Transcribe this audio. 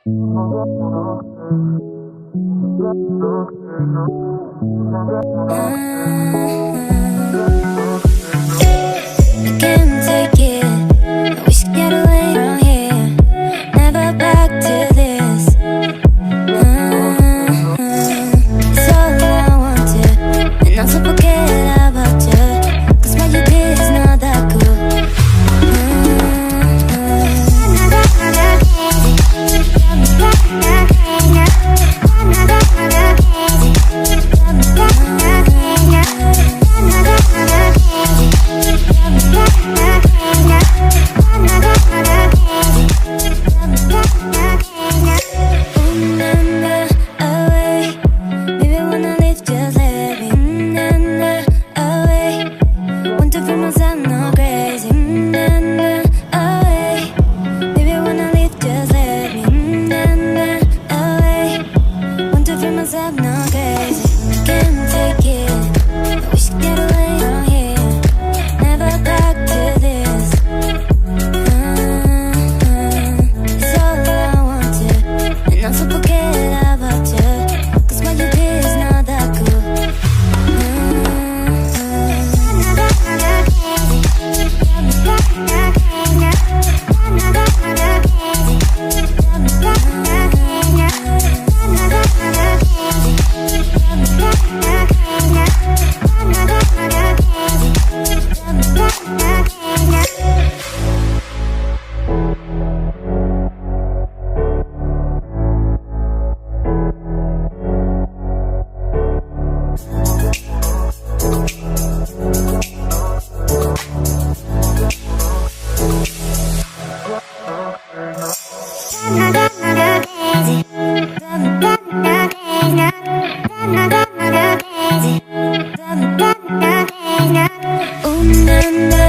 can't take it. I wish I get away from here. Never back to this. It's all I wanted, and also forget about you. 'Cause what you did is not that cool. Ooh, na, na.